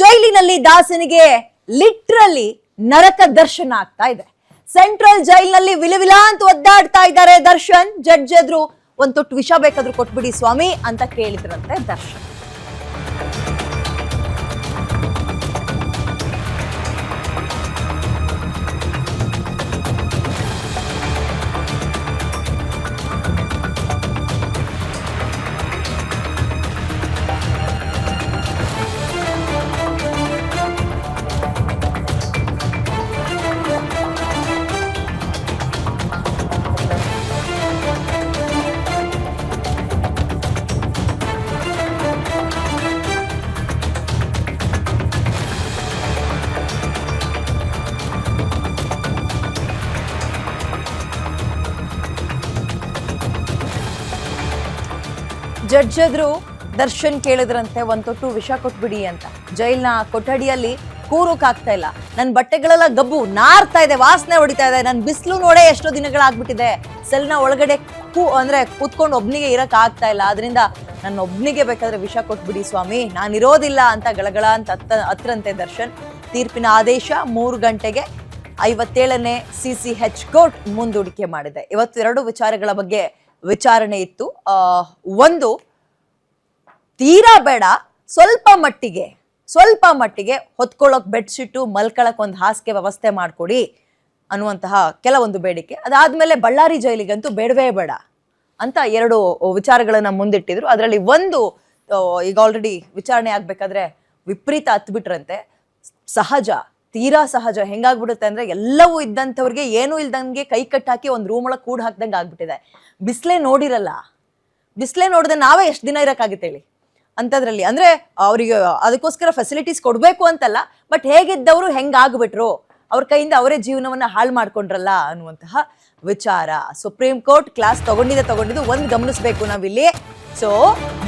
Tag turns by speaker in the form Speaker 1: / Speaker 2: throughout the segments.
Speaker 1: ಜೈಲಿನಲ್ಲಿ ದಾಸನಿಗೆ ಲಿಟ್ರಲಿ ನರಕ ದರ್ಶನ ಆಗ್ತಾ ಇದೆ. ಸೆಂಟ್ರಲ್ ಜೈಲಿನಲ್ಲಿ ವಿಲವಿಲ ಅಂತ ಒದ್ದಾಡ್ತಾ ಇದ್ದಾರೆ ದರ್ಶನ್. ಜಡ್ಜ್ ಎದ್ರು ಒಂದ್ ತೊಟ್ಟು ವಿಷ ಬೇಕಾದ್ರೂ ಕೊಟ್ಬಿಡಿ ಸ್ವಾಮಿ ಅಂತ ಕೇಳಿದ್ರಂತೆ ದರ್ಶನ್. ಜಡ್ಜ್ ಎದ್ರು ದರ್ಶನ್ ಕೇಳಿದ್ರಂತೆ ಒಂದ್ ತೊಟ್ಟು ವಿಷ ಕೊಟ್ಬಿಡಿ ಅಂತ. ಜೈಲ್ನ ಕೊಠಡಿಯಲ್ಲಿ ಕೂರೋಕಾಗ್ತಾ ಇಲ್ಲ, ನನ್ನ ಬಟ್ಟೆಗಳೆಲ್ಲ ಗಬ್ಬು ನಾರ್ತಾ ಇದೆ, ವಾಸನೆ ಹೊಡಿತಾ ಇದೆ, ನನ್ ಬಿಸಿಲು ನೋಡೇ ಎಷ್ಟೋ ದಿನಗಳಾಗ್ಬಿಟ್ಟಿದೆ, ಸೆಲ್ನ ಒಳಗಡೆ ಕೂತ್ಕೊಂಡು ಒಬ್ನಿಗೆ ಇರಕ್ ಆಗ್ತಾ ಇಲ್ಲ, ಅದರಿಂದ ನನ್ನ ಒಬ್ನಿಗೆ ಬೇಕಾದ್ರೆ ವಿಷ ಕೊಟ್ಬಿಡಿ ಸ್ವಾಮಿ, ನಾನಿರೋದಿಲ್ಲ ಅಂತ ಗಳಗಳ ಅಂತ ಹತ್ರಂತೆ ದರ್ಶನ್. ತೀರ್ಪಿನ ಆದೇಶ 3 ಗಂಟೆಗೆ 57ನೇ CCH ಕೋರ್ಟ್ ಮುಂದೂಡಿಕೆ ಮಾಡಿದೆ. ಇವತ್ತು 2 ವಿಚಾರಗಳ ಬಗ್ಗೆ ವಿಚಾರಣೆ ಇತ್ತು. ಒಂದು, ತೀರಾ ಬೇಡ, ಸ್ವಲ್ಪ ಮಟ್ಟಿಗೆ ಹೊತ್ಕೊಳ್ಳೋಕ್ ಬೆಡ್ಶೀಟು, ಮಲ್ಕೊಳಕ್ ಒಂದು ಹಾಸಿಗೆ ವ್ಯವಸ್ಥೆ ಮಾಡ್ಕೊಡಿ ಅನ್ನುವಂತಹ ಕೆಲವೊಂದು ಬೇಡಿಕೆ. ಅದಾದ್ಮೇಲೆ ಬಳ್ಳಾರಿ ಜೈಲಿಗಂತೂ ಬೇಡವೇ ಬೇಡ ಅಂತ 2 ವಿಚಾರಗಳನ್ನ ಮುಂದಿಟ್ಟಿದ್ರು. ಅದರಲ್ಲಿ ಒಂದು, ಈಗ ಆಲ್ರೆಡಿ ವಿಚಾರಣೆ ಆಗ್ಬೇಕಾದ್ರೆ ವಿಪರೀತ ಹತ್ಬಿಟ್ರಂತೆ. ತೀರಾ ಸಹಜ ಹೆಂಗಾಗ್ಬಿಡುತ್ತೆ ಅಂದ್ರೆ ಎಲ್ಲವೂ ಇದ್ದಂಥವ್ರಿಗೆ ಏನೂ ಇಲ್ದಂಗೆ ಕೈ ಕಟ್ಟಾಕಿ ಒಂದು ರೂಮ್ ಒಳಗೆ ಕೂಡ್ ಹಾಕ್ದಂಗೆ ಆಗ್ಬಿಟ್ಟಿದೆ. ಬಿಸ್ಲೇ ನೋಡಿದ್ರೆ ನಾವೇ ಎಷ್ಟು ದಿನ ಇರಕ್ಕಾಗುತ್ತೆ ಹೇಳಿ ಅಂತದ್ರಲ್ಲಿ. ಅಂದ್ರೆ ಅವ್ರಿಗೆ ಅದಕ್ಕೋಸ್ಕರ ಫೆಸಿಲಿಟೀಸ್ ಕೊಡ್ಬೇಕು ಅಂತಲ್ಲ, ಬಟ್ ಹೇಗಿದ್ದವರು ಹೆಂಗಾಗ್ಬಿಟ್ರು, ಅವ್ರ ಕೈಯಿಂದ ಅವರೇ ಜೀವನವನ್ನ ಹಾಳು ಮಾಡ್ಕೊಂಡ್ರಲ್ಲ ಅನ್ನುವಂತಹ ವಿಚಾರ. ಸುಪ್ರೀಂ ಕೋರ್ಟ್ ಕ್ಲಾಸ್ ತಗೊಂಡಿದ್ದು ಒಂದ್ ಗಮನಿಸ್ಬೇಕು ನಾವಿಲ್ಲಿ. ಸೊ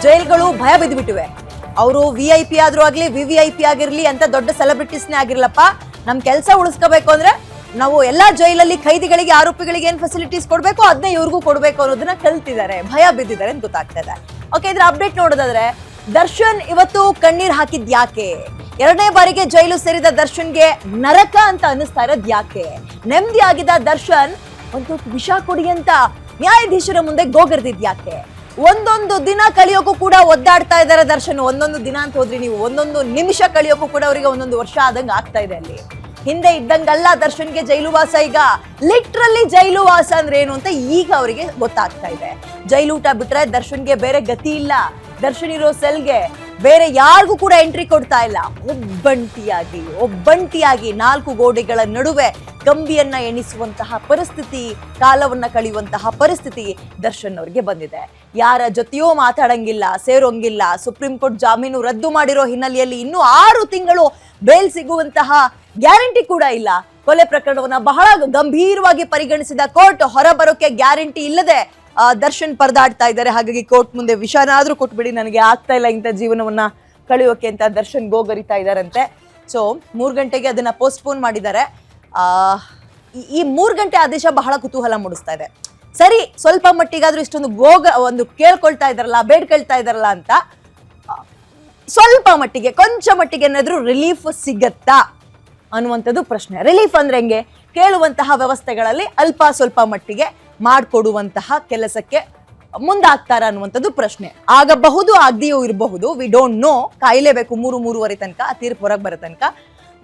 Speaker 1: ಜೈಲ್ಗಳು ಭಯ ಬಿದ್ದುಬಿಟ್ಟಿವೆ. ಅವರು VIP ಆದ್ರೂ ಆಗ್ಲಿ, VVIP ಆಗಿರ್ಲಿ ಅಂತ ದೊಡ್ಡ ಸೆಲೆಬ್ರಿಟೀಸ್ನೇ ಆಗಿರ್ಲಪ್ಪ, ನಮ್ ಕೆಲಸ ಉಳಿಸ್ಕೋಬೇಕು ಅಂದ್ರೆ ನಾವು ಎಲ್ಲಾ ಜೈಲಲ್ಲಿ ಖೈದಿಗಳಿಗೆ, ಆರೋಪಿಗಳಿಗೆ ಏನ್ ಫೆಸಿಲಿಟೀಸ್ ಕೊಡ್ಬೇಕು ಅದನ್ನೇ ಇವ್ರಿಗೂ ಕೊಡ್ಬೇಕು ಅನ್ನೋದನ್ನ ಕಲ್ತಿದ್ದಾರೆ, ಭಯ ಬಿದ್ದಿದ್ದಾರೆ ಅಂತ ಗೊತ್ತಾಗ್ತಾ ಇದೆ. ಓಕೆ, ಇದ್ರ ಅಪ್ಡೇಟ್ ನೋಡೋದಾದ್ರೆ, ದರ್ಶನ್ ಇವತ್ತು ಕಣ್ಣೀರ್ ಹಾಕಿದ್ ಯಾಕೆ? 2ನೇ ಬಾರಿಗೆ ಜೈಲು ಸೇರಿದ ದರ್ಶನ್ಗೆ ನರಕ ಅಂತ ಅನ್ನಿಸ್ತಾ ಇರೋದ್ ಯಾಕೆ? ನೆಮ್ಮದಿ ಆಗಿದ್ದ ದರ್ಶನ್ ಒಂದು ವಿಷ ಕೊಡಿ ಅಂತ ನ್ಯಾಯಾಧೀಶರ ಮುಂದೆ ಗೋಗರ್ದಿದ್ ಯಾಕೆ? ಒಂದೊಂದು ದಿನ ಕಳಿಯೋಕ್ಕೂ ಕೂಡ ಒದ್ದಾಡ್ತಾ ಇದ್ದಾರೆ ದರ್ಶನ್. ಒಂದೊಂದು ದಿನ ಅಂತ ಹೋದ್ರಿ ನೀವು, ಒಂದೊಂದು ನಿಮಿಷ ಕಳಿಯೋಕ್ಕೂ ಕೂಡ ಅವರಿಗೆ 1 ವರ್ಷ ಆದಂಗೆ ಆಗ್ತಾ ಇದೆ. ಅಲ್ಲಿ ಹಿಂದೆ ಇದ್ದಂಗಲ್ಲ ದರ್ಶನ್ಗೆ ಜೈಲು ವಾಸ. ಈಗ ಲಿಟ್ರಲಿ ಜೈಲು ವಾಸ ಅಂದ್ರೆ ಏನು ಅಂತ ಈಗ ಅವರಿಗೆ ಗೊತ್ತಾಗ್ತಾ ಇದೆ. ಜೈಲೂಟ ಬಿಟ್ರೆ ದರ್ಶನ್ಗೆ ಬೇರೆ ಗತಿ ಇಲ್ಲ. ದರ್ಶನ್ ಇರೋ ಸೆಲ್ಗೆ ಬೇರೆ ಯಾರಿಗೂ ಕೂಡ ಎಂಟ್ರಿ ಕೊಡ್ತಾ ಇಲ್ಲ. ಒಬ್ಬಂಟಿಯಾಗಿ 4 ಗೋಡೆಗಳ ನಡುವೆ ಕಂಬಿಯನ್ನ ಎಣಿಸುವಂತಹ ಪರಿಸ್ಥಿತಿ, ಕಾಲವನ್ನ ಕಳೆಯುವಂತಹ ಪರಿಸ್ಥಿತಿ ದರ್ಶನ್ ಅವ್ರಿಗೆ ಬಂದಿದೆ. ಯಾರ ಜೊತೆಯೋ ಮಾತಾಡಂಗಿಲ್ಲ, ಸೇರೋಂಗಿಲ್ಲ. ಸುಪ್ರೀಂ ಕೋರ್ಟ್ ಜಾಮೀನು ರದ್ದು ಮಾಡಿರೋ ಹಿನ್ನೆಲೆಯಲ್ಲಿ ಇನ್ನೂ 6 ತಿಂಗಳು ಬೇಲ್ ಸಿಗುವಂತಹ ಗ್ಯಾರಂಟಿ ಕೂಡ ಇಲ್ಲ. ಕೊಲೆ ಪ್ರಕರಣವನ್ನ ಬಹಳ ಗಂಭೀರವಾಗಿ ಪರಿಗಣಿಸಿದ ಕೋರ್ಟ್ ಹೊರಬರೋಕೆ ಗ್ಯಾರಂಟಿ ಇಲ್ಲದೆ ದರ್ಶನ್ ಪರದಾಡ್ತಾ ಇದ್ದಾರೆ. ಹಾಗಾಗಿ ಕೋರ್ಟ್ ಮುಂದೆ ವಿಷಾನಾದ್ರೂ ಕೊಟ್ಬಿಡಿ, ನನಗೆ ಆಗ್ತಾ ಇಲ್ಲ ಇಂಥ ಜೀವನವನ್ನ ಕಳೆಯೋಕೆ ಅಂತ ದರ್ಶನ್ ಗೋಗರಿತಾ ಇದ್ದಾರಂತೆ. ಸೊ 3 ಗಂಟೆಗೆ ಅದನ್ನ ಪೋಸ್ಟ್ಪೋನ್ ಮಾಡಿದ್ದಾರೆ. ಈ 3 ಗಂಟೆ ಆದೇಶ ಬಹಳ ಕುತೂಹಲ ಮೂಡಿಸ್ತಾ ಇದೆ. ಸರಿ, ಸ್ವಲ್ಪ ಮಟ್ಟಿಗಾದ್ರೂ ಇಷ್ಟೊಂದು ಒಂದು ಕೇಳ್ಕೊಳ್ತಾ ಇದಾರಲ್ಲ, ಬೇಡ್ಕೊಳ್ತಾ ಇದಾರಲ್ಲ ಅಂತ ಸ್ವಲ್ಪ ಮಟ್ಟಿಗೆ, ಕೊಂಚ ಮಟ್ಟಿಗೆ ಏನಾದ್ರೂ ರಿಲೀಫ್ ಸಿಗತ್ತಾ ಅನ್ನುವಂಥದ್ದು ಪ್ರಶ್ನೆ. ರಿಲೀಫ್ ಅಂದ್ರೆ ಹೆಂಗೆ? ಕೇಳುವಂತಹ ವ್ಯವಸ್ಥೆಗಳಲ್ಲಿ ಅಲ್ಪ ಸ್ವಲ್ಪ ಮಟ್ಟಿಗೆ ಮಾಡಿಕೊಡುವಂತಹ ಕೆಲಸಕ್ಕೆ ಮುಂದಾಗ್ತಾರ ಅನ್ನುವಂಥದ್ದು ಪ್ರಶ್ನೆ. ಆಗಬಹುದು, ಆಗದೆಯೂ ಇರಬಹುದು, ವಿ ಡೋಂಟ್ ನೋ. ಕಾಯಲೇಬೇಕು 3-3:30 ತನಕ ಆ ತೀರ್ಪು ಹೊರಗೆ ಬರೋ ತನಕ.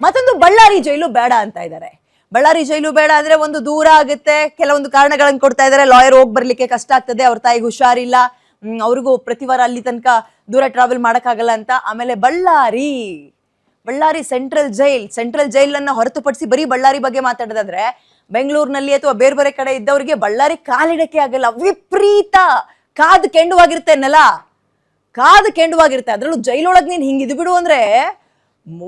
Speaker 1: ಮತ್ತೊಂದು, ಬಳ್ಳಾರಿ ಜೈಲು ಬೇಡ ಅಂತ ಇದ್ದಾರೆ. ಬಳ್ಳಾರಿ ಜೈಲು ಬೇಡ ಅಂದ್ರೆ ಒಂದು ದೂರ ಆಗುತ್ತೆ, ಕೆಲವೊಂದು ಕಾರಣಗಳನ್ನು ಕೊಡ್ತಾ ಇದ್ದಾರೆ. ಲಾಯರ್ ಹೋಗಿ ಬರ್ಲಿಕ್ಕೆ ಕಷ್ಟ ಆಗ್ತದೆ, ಅವ್ರ ತಾಯಿಗೆ ಹುಷಾರಿಲ್ಲ, ಅವ್ರಿಗೂ ಪ್ರತಿ ವಾರ ಅಲ್ಲಿ ತನಕ ದೂರ ಟ್ರಾವೆಲ್ ಮಾಡಕ್ಕಾಗಲ್ಲ ಅಂತ. ಆಮೇಲೆ ಬಳ್ಳಾರಿ ಸೆಂಟ್ರಲ್ ಜೈಲ್ ಅನ್ನ ಹೊರತುಪಡಿಸಿ ಬರೀ ಬಳ್ಳಾರಿ ಬಗ್ಗೆ ಮಾತಾಡೋದಾದ್ರೆ, ಬೆಂಗಳೂರಿನಲ್ಲಿ ಅಥವಾ ಬೇರೆ ಬೇರೆ ಕಡೆ ಇದ್ದವರಿಗೆ ಬಳ್ಳಾರಿ ಕಾಲಿಡಕ್ಕೆ ಆಗಲ್ಲ. ವಿಪರೀತ ಕಾದು ಕೆಂಡುವಾಗಿರುತ್ತೆ ನೆಲ, ಅದ್ರಲ್ಲೂ ಜೈಲೊಳಗ್ ನೀನ್ ಹಿಂಗಿದ್ ಬಿಡು ಅಂದ್ರೆ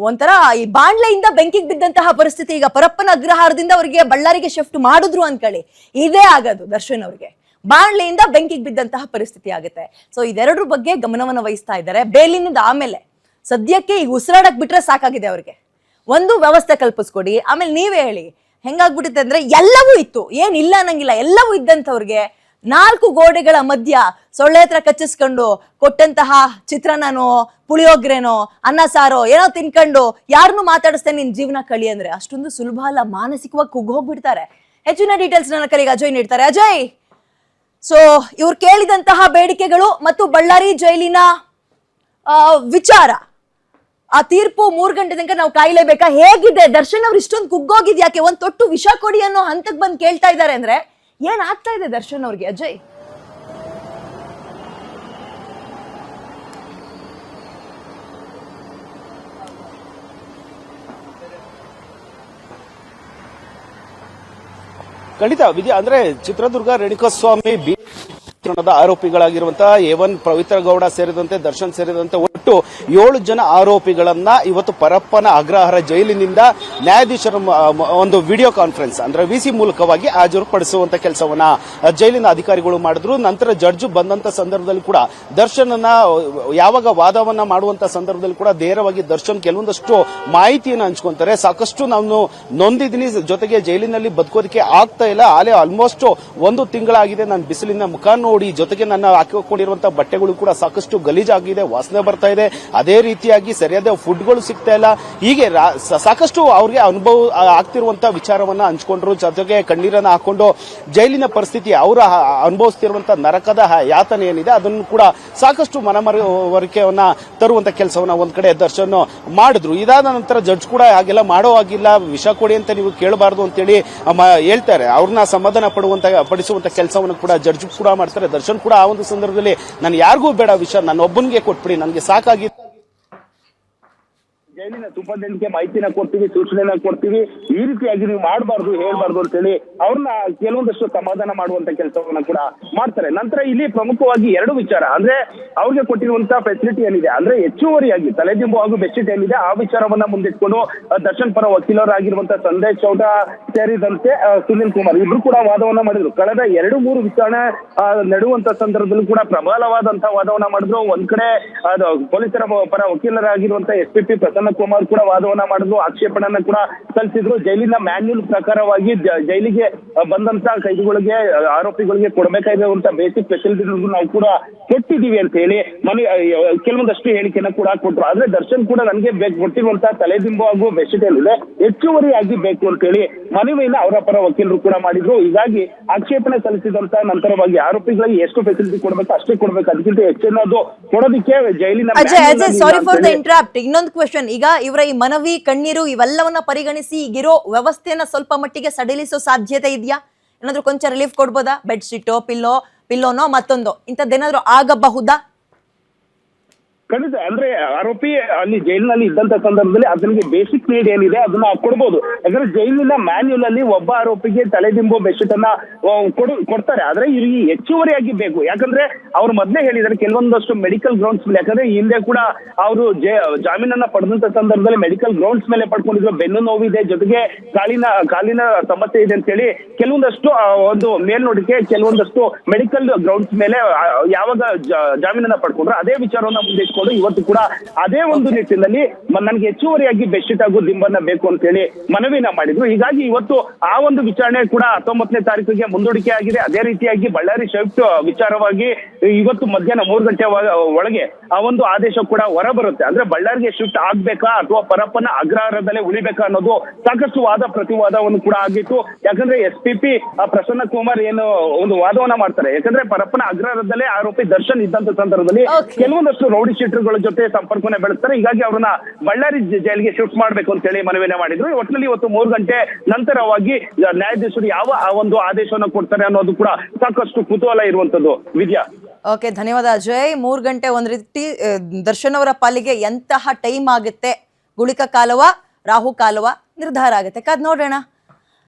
Speaker 1: ಒಂಥರ ಈ ಬಾಣ್ಲೆಯಿಂದ ಬೆಂಕಿಗೆ ಬಿದ್ದಂತಹ ಪರಿಸ್ಥಿತಿ. ಈಗ ಪರಪ್ಪನ ಅಗ್ರಹಾರದಿಂದ ಅವರಿಗೆ ಬಳ್ಳಾರಿಗೆ ಶಿಫ್ಟ್ ಮಾಡಿದ್ರು ಅನ್ಕೊಳ್ಳಿ, ಇದೇ ಆಗೋದು ದರ್ಶನ್ ಅವ್ರಿಗೆ. ಬಾಣ್ಲೆಯಿಂದ ಬೆಂಕಿಗೆ ಬಿದ್ದಂತಹ ಪರಿಸ್ಥಿತಿ ಆಗುತ್ತೆ. ಸೊ ಇದೆರಡರ ಬಗ್ಗೆ ಗಮನವನ್ನು ವಹಿಸ್ತಾ ಇದ್ದಾರೆ. ಬೇಲಿನಿಂದ ಆಮೇಲೆ ಸದ್ಯಕ್ಕೆ ಈಗ ಉಸಿರಾಡಕ್ ಬಿಟ್ರೆ ಸಾಕಾಗಿದೆ ಅವ್ರಿಗೆ. ಒಂದು ವ್ಯವಸ್ಥೆ ಕಲ್ಪಿಸ್ಕೊಡಿ. ಆಮೇಲೆ ನೀವೇ ಹೇಳಿ, ಹೆಂಗಾಗ್ಬಿಟ್ಟಿದೆ ಅಂದ್ರೆ ಎಲ್ಲವೂ ಇತ್ತು, ಏನಿಲ್ಲ ಅನ್ನಂಗಿಲ್ಲ, ಎಲ್ಲವೂ ಇದ್ದಂಥವ್ರಿಗೆ 4 ಗೋಡೆಗಳ ಮಧ್ಯ ಸೊಳ್ಳೆ ಹತ್ರ ಕಚ್ಚಿಸ್ಕೊಂಡು ಕೊಟ್ಟಂತಹ ಚಿತ್ರಾನ್ನನೋ ಪುಳಿಯೋಗ್ರೆನೋ ಅನ್ನ ಸಾರೋ ಏನೋ ತಿನ್ಕೊಂಡು ಯಾರನ್ನು ಮಾತಾಡಿಸ್ತೇ ನಿನ್ ಜೀವನ ಕಳಿ ಅಂದ್ರೆ ಅಷ್ಟೊಂದು ಸುಲಭ ಅಲ್ಲ. ಮಾನಸಿಕವಾಗಿ ಕುಗ್ಗೋಗ್ಬಿಡ್ತಾರೆ. ಹೆಚ್ಚಿನ ಡೀಟೇಲ್ಸ್ ನನ್ನ ಕಲಿಗೆ ಅಜಯ್ ನೀಡ್ತಾರೆ. ಅಜಯ್, ಸೊ ಇವ್ರು ಕೇಳಿದಂತಹ ಬೇಡಿಕೆಗಳು ಮತ್ತು ಬಳ್ಳಾರಿ ಜೈಲಿನ ವಿಚಾರ, ಆ ತೀರ್ಪು 3 ಗಂಟೆ ತನಕ ನಾವು ಕಾಯಲೇಬೇಕಾ? ಹೇಗಿದೆ ದರ್ಶನ್ ಅವ್ರು ಇಷ್ಟೊಂದು ಕುಗ್ಗೋಗಿದ್ಯಾಕೆ? ಒಂದ್ ತೊಟ್ಟು ವಿಷ ಕೊಡಿ ಅನ್ನೋ ಹಂತಕ್ಕೆ ಬಂದು ಕೇಳ್ತಾ ಇದ್ದಾರೆ ಅಂದ್ರೆ ಏನ್ ಆಗ್ತಾ ಇದೆ ದರ್ಶನ್ ಅವ್ರಿಗೆ? ಅಜಯ್,
Speaker 2: ಖಂಡಿತ ವಿದ್ಯಾ, ಅಂದ್ರೆ ಚಿತ್ರದುರ್ಗ ರೇಣುಕಾಸ್ವಾಮಿ ಪ್ರಕರಣದ ಆರೋಪಿಗಳಾಗಿರುವಂತಹ A1 ಪವಿತ್ರ ಗೌಡ ಸೇರಿದಂತೆ ದರ್ಶನ್ ಸೇರಿದಂತೆ ಒಟ್ಟು 7 ಜನ ಆರೋಪಿಗಳನ್ನ ಇವತ್ತು ಪರಪ್ಪನ ಅಗ್ರಹಾರ ಜೈಲಿನಿಂದ ನ್ಯಾಯಾಧೀಶರ ಒಂದು ವಿಡಿಯೋ ಕಾನ್ಫರೆನ್ಸ್ ಅಂದ್ರೆ ವಿಸಿ ಮೂಲಕವಾಗಿ ಹಾಜರುಪಡಿಸುವಂತ ಕೆಲಸವನ್ನ ಜೈಲಿನ ಅಧಿಕಾರಿಗಳು ಮಾಡಿದ್ರು. ನಂತರ ಜಡ್ಜ್ ಬಂದಂತ ಸಂದರ್ಭದಲ್ಲಿ ಕೂಡ ದರ್ಶನನ್ನ ಯಾವಾಗ ವಾದವನ್ನ ಮಾಡುವಂತ ಸಂದರ್ಭದಲ್ಲಿ ಕೂಡ ನೇರವಾಗಿ ದರ್ಶನ್ ಕೆಲವೊಂದಷ್ಟು ಮಾಹಿತಿಯನ್ನು ಹಂಚ್ಕೊಂತಾರೆ. ಸಾಕಷ್ಟು ನಾನು ನೊಂದಿದ್ದೀನಿ, ಜೊತೆಗೆ ಜೈಲಿನಲ್ಲಿ ಬದುಕೋದಕ್ಕೆ ಆಗ್ತಾ ಇಲ್ಲ, ಆಲ್ಮೋಸ್ಟ್ 1 ತಿಂಗಳಾಗಿದೆ, ನಾನು ಬಿಸಿಲಿನ ಮುಖ ನೋಡಿ, ಜೊತೆಗೆ ನನ್ನ ಹಾಕಿಕೊಂಡಿರುವಂತಹ ಬಟ್ಟೆಗಳು ಕೂಡ ಸಾಕಷ್ಟು ಗಲೀಜಾಗಿದೆ, ವಾಸನೆ ಬರ್ತಾ ಇದೆ, ಅದೇ ರೀತಿಯಾಗಿ ಸರಿಯಾದ ಫುಡ್ಗಳು ಸಿಗ್ತಾ ಇಲ್ಲ. ಹೀಗೆ ಸಾಕಷ್ಟು ಅವ್ರಿಗೆ ಅನುಭವ ಆಗ್ತಿರುವಂತಹ ವಿಚಾರವನ್ನ ಹಂಚ್ಕೊಂಡ್ರು. ಜೊತೆಗೆ ಕಣ್ಣೀರನ್ನ ಹಾಕೊಂಡು ಜೈಲಿನ ಪರಿಸ್ಥಿತಿ, ಅವರ ಅನುಭವಿಸ್ತಿರುವಂತಹ ನರಕದ ಯಾತನೆ ಏನಿದೆ ಅದನ್ನು ಕೂಡ ಸಾಕಷ್ಟು ಮನವರಿಕೆಯನ್ನ ತರುವಂತ ಕೆಲಸವನ್ನ ಒಂದ್ ಕಡೆ ದರ್ಶನ್ ಮಾಡಿದ್ರು. ಇದಾದ ನಂತರ ಜಡ್ಜ್ ಕೂಡ ಹಾಗೆಲ್ಲ ಮಾಡೋ ಆಗಿಲ್ಲ, ವಿಷ ಕೊಡಿ ಅಂತ ನೀವು ಕೇಳಬಾರ್ದು ಅಂತೇಳಿ ಹೇಳ್ತಾರೆ. ಅವ್ರನ್ನ ಸಮಾಧಾನ ಪಡಿಸುವಂತ ಕೆಲಸವನ್ನು ಕೂಡ ಜಡ್ಜ್ ಕೂಡ ಮಾಡ್ತಾರೆ. ದರ್ಶನ್ ಕೂಡ ಆ ಒಂದು ಸಂದರ್ಭದಲ್ಲಿ ನಾನು ಯಾರಿಗೂ ಬೇಡ ವಿಷಯ, ನನ್ನ ಒಬ್ಬನಿಗೆ ಕೊಟ್ಬಿಡಿ, ನನಗೆ ಸಾಕಾಗಿ
Speaker 3: ಜೈಲಿನ ಸೂಪರಿಂಟೆಂಡೆಂಟ್ಗೆ ಮಾಹಿತಿನ ಕೊಡ್ತೀವಿ, ಸೂಚನೆನ ಕೊಡ್ತೀವಿ, ಈ ರೀತಿಯಾಗಿ ನೀವು ಮಾಡಬಾರ್ದು ಹೇಳ್ಬಾರ್ದು ಅಂತ ಹೇಳಿ ಅವ್ರನ್ನ ಕೆಲವೊಂದಷ್ಟು ಸಮಾಧಾನ ಮಾಡುವಂತ ಕೆಲಸವನ್ನ ಕೂಡ ಮಾಡ್ತಾರೆ. ನಂತರ ಇಲ್ಲಿ ಪ್ರಮುಖವಾಗಿ 2 ವಿಚಾರ, ಅಂದ್ರೆ ಅವ್ರಿಗೆ ಕೊಟ್ಟಿರುವಂತಹ ಫೆಸಿಲಿಟಿ ಏನಿದೆ, ಅಂದ್ರೆ ಹೆಚ್ಚುವರಿಯಾಗಿ ತಲೆದಿಂಬು ಹಾಗೂ ಬೆಡ್ಶೀಟ್ ಏನಿದೆ ಆ ವಿಚಾರವನ್ನ ಮುಂದಿಟ್ಕೊಂಡು ದರ್ಶನ್ ಪರ ವಕೀಲರಾಗಿರುವಂತಹ ಸಂದೇಶ್ ಚೌಟ ಸೇರಿದಂತೆ ಸುನಿಲ್ ಕುಮಾರ್ ಇಬ್ರು ಕೂಡ ವಾದವನ್ನ ಮಾಡಿದ್ರು. ಕಳೆದ 2-3 ವಿಚಾರಣೆ ನಡೆಯುವಂತ ಸಂದರ್ಭದಲ್ಲೂ ಕೂಡ ಪ್ರಬಲವಾದಂತಹ ವಾದವನ್ನ ಮಾಡಿದ್ರು. ಒಂದ್ ಕಡೆ ಪೊಲೀಸರ ಪರ ವಕೀಲರಾಗಿರುವಂತಹ SPP ಪ್ರಸನ್ನ ಕುಮಾರ್ ಕೂಡ ವಾದವನ್ನ ಮಾಡಿದ್ರು, ಆಕ್ಷೇಪಣೆಯನ್ನ ಕೂಡ ಸಲ್ಲಿಸಿದ್ರು. ಜೈಲಿನ ಮ್ಯಾನ್ಯುಲ್ ಪ್ರಕಾರವಾಗಿ ಜೈಲಿಗೆ ಬಂದಂತ ಕೈದಿಗಳಿಗೆ, ಆರೋಪಿಗಳಿಗೆ ಕೊಡಬೇಕಾಗಿರುವಂತಹ ಬೇಸಿಕ್ ಫೆಸಿಲಿಟಿಗಳನ್ನು ನಾವು ಕೂಡ ಕೊಟ್ಟಿದ್ದೀವಿ ಅಂತ ಹೇಳಿ ಕೆಲವೊಂದಷ್ಟು ಹೇಳಿಕೆಯನ್ನ ಕೂಡ ಕೊಟ್ಟರು. ಆದ್ರೆ ದರ್ಶನ್ ಕೂಡ ನನಗೆ ಕೊಟ್ಟಿರುವಂತಹ ತಲೆದಿಂಬು ಹಾಗೂ ಬೆಡ್ಶೀಟ್ ಏನಿದೆ ಹೆಚ್ಚುವರಿಯಾಗಿ ಬೇಕು ಅಂತ ಹೇಳಿ ಮನವಿಯನ್ನ ಅವರ ಪರ ವಕೀಲರು ಕೂಡ ಮಾಡಿದ್ರು. ಹೀಗಾಗಿ ಆಕ್ಷೇಪಣೆ ಸಲ್ಲಿಸಿದಂತ ನಂತರವಾಗಿ ಆರೋಪಿಗಳಿಗೆ ಎಷ್ಟು ಫೆಸಿಲಿಟಿ ಕೊಡಬೇಕು ಅಷ್ಟೇ ಕೊಡಬೇಕು, ಅದಕ್ಕಿಂತ ಹೆಚ್ಚಿನದು ಕೊಡೋದಕ್ಕೆ ಜೈಲಿನ
Speaker 1: ಸಾರಿ ಫಾರ್ ದ ಇಂಟರಪ್ಟ್. ಇನ್ನೊಂದು ಕ್ವೆಶ್ಚನ್, ಈಗ ಇವರ ಈ ಮನವಿ, ಕಣ್ಣೀರು ಇವೆಲ್ಲವನ್ನ ಪರಿಗಣಿಸಿ ಈಗಿರೋ ವ್ಯವಸ್ಥೆಯನ್ನ ಸ್ವಲ್ಪ ಮಟ್ಟಿಗೆ ಸಡಿಲಿಸೋ ಸಾಧ್ಯತೆ ಇದೆಯಾ? ಏನಾದ್ರೂ ಕೊಂಚ ರಿಲೀಫ್ ಕೊಡ್ಬೋದಾ? ಬೆಡ್ಶೀಟೋ, ಪಿಲ್ಲೋನೋ ಮತ್ತೊಂದು ಇಂಥದ್ದೇನಾದ್ರೂ ಆಗಬಹುದಾ?
Speaker 3: ಖಂಡಿತ, ಅಂದ್ರೆ ಆರೋಪಿ ಅಲ್ಲಿ ಜೈಲಿನಲ್ಲಿ ಇದ್ದಂತ ಸಂದರ್ಭದಲ್ಲಿ ಅದಕ್ಕೆ ಬೇಸಿಕ್ ನೀಡ್ ಏನಿದೆ ಅದನ್ನ ಕೊಡ್ಬೋದು. ಯಾಕಂದ್ರೆ ಜೈಲಿನ ಮ್ಯಾನ್ಯುಲ್ ಅಲ್ಲಿ ಒಬ್ಬ ಆರೋಪಿಗೆ ತಲೆದಿಂಬು ಬೆಡ್ಶೀಟ್ ಅನ್ನ ಕೊಡ್ತಾರೆ, ಆದ್ರೆ ಇಲ್ಲಿ ಹೆಚ್ಚುವರಿಯಾಗಿ ಬೇಕು. ಯಾಕಂದ್ರೆ ಅವ್ರು ಮೊದಲೇ ಹೇಳಿದ್ದಾರೆ ಕೆಲವೊಂದಷ್ಟು ಮೆಡಿಕಲ್ ಗ್ರೌಂಡ್ಸ್ ಮೇಲೆ, ಯಾಕಂದ್ರೆ ಹಿಂದೆ ಕೂಡ ಅವರು ಜಾಮೀನನ್ನ ಪಡೆದಂತ ಸಂದರ್ಭದಲ್ಲಿ ಮೆಡಿಕಲ್ ಗ್ರೌಂಡ್ಸ್ ಮೇಲೆ ಪಡ್ಕೊಂಡಿದ್ರು, ಬೆನ್ನು ನೋವಿದೆ, ಜೊತೆಗೆ ಕಾಲಿನ ಸಮಸ್ಯೆ ಇದೆ ಅಂತ ಹೇಳಿ ಕೆಲವೊಂದಷ್ಟು ಒಂದು ಮೇಲ್ನೋಟಕ್ಕೆ ಕೆಲವೊಂದಷ್ಟು ಮೆಡಿಕಲ್ ಗ್ರೌಂಡ್ಸ್ ಮೇಲೆ ಯಾವಾಗ ಜಾಮೀನನ್ನ ಪಡ್ಕೊಂಡ್ರು ಅದೇ ವಿಚಾರವನ್ನ ಮುಂದೆ ಇವತ್ತು ಕೂಡ ಅದೇ ಒಂದು ನಿಟ್ಟಿನಲ್ಲಿ ನನಗೆ ಹೆಚ್ಚುವರಿಯಾಗಿ ಬೆಡ್ಶೀಟ್ ಹಾಗೂ ದಿಂಬನ್ನ ಬೇಕು ಅಂತ ಹೇಳಿ ಮನವಿನ ಮಾಡಿದ್ರು. ಹೀಗಾಗಿ ಇವತ್ತು ಆ ಒಂದು ವಿಚಾರಣೆ ಕೂಡ 19ನೇ ತಾರೀಕಿಗೆ ಮುಂದೂಡಿಕೆ ಆಗಿದೆ. ಅದೇ ರೀತಿಯಾಗಿ ಬಳ್ಳಾರಿ ಶಿಫ್ಟ್ ವಿಚಾರವಾಗಿ ಇವತ್ತು ಮಧ್ಯಾಹ್ನ 3 ಗಂಟೆ ಒಳಗೆ ಆ ಒಂದು ಆದೇಶ ಕೂಡ ಹೊರ ಬರುತ್ತೆ. ಅಂದ್ರೆ ಬಳ್ಳಾರಿಗೆ ಶಿಫ್ಟ್ ಆಗ್ಬೇಕಾ ಅಥವಾ ಪರಪ್ಪನ ಅಗ್ರಹಾರದಲ್ಲೇ ಉಳಿಬೇಕಾ ಅನ್ನೋದು ಸಾಕಷ್ಟು ವಾದ ಪ್ರತಿವಾದವನ್ನು ಕೂಡ ಆಗಿತ್ತು. ಯಾಕಂದ್ರೆ SPP ಪ್ರಸನ್ನ ಕುಮಾರ್ ಏನು ಒಂದು ವಾದವನ್ನ ಮಾಡ್ತಾರೆ, ಯಾಕಂದ್ರೆ ಪರಪ್ಪನ ಅಗ್ರಹಾರದಲ್ಲೇ ಆರೋಪಿ ದರ್ಶನ್ ಇದ್ದಂತ ಸಂದರ್ಭದಲ್ಲಿ ಕೆಲವೊಂದಷ್ಟು ರೌಡಿ ಶೀಟರ್ಗಳ ಜೊತೆ ಸಂಪರ್ಕವನ್ನ ಬೆಳೆಸ್ತಾರೆ. ಹೀಗಾಗಿ ಅವ್ರನ್ನ ಬಳ್ಳಾರಿ ಜೈಲಿಗೆ ಶಿಫ್ಟ್ ಮಾಡ್ಬೇಕು ಅಂತ ಹೇಳಿ ಮನವಿನ ಮಾಡಿದ್ರು. ಒಟ್ಟಿನಲ್ಲಿ ಇವತ್ತು 3 ಗಂಟೆ ನಂತರವಾಗಿ ನ್ಯಾಯಾಧೀಶರು ಯಾವ ಒಂದು ಆದೇಶವನ್ನು ಕೊಡ್ತಾರೆ ಅನ್ನೋದು ಕೂಡ ಸಾಕಷ್ಟು ಕುತೂಹಲ ಇರುವಂತದ್ದು. ವಿದ್ಯಾ,
Speaker 1: ಓಕೆ, ಧನ್ಯವಾದ ಅಜಯ್. 3 ಗಂಟೆ ಒಂದ್ ರೀತಿ ದರ್ಶನ್ ಅವರ ಪಾಲಿಗೆ ಎಂತಹ ಟೈಮ್ ಆಗುತ್ತೆ, ಗುಳಿಕ ಕಾಲವ ರಾಹು ಕಾಲವ ನಿರ್ಧಾರ ಆಗುತ್ತೆ, ಕಾದ್ ನೋಡೋಣ.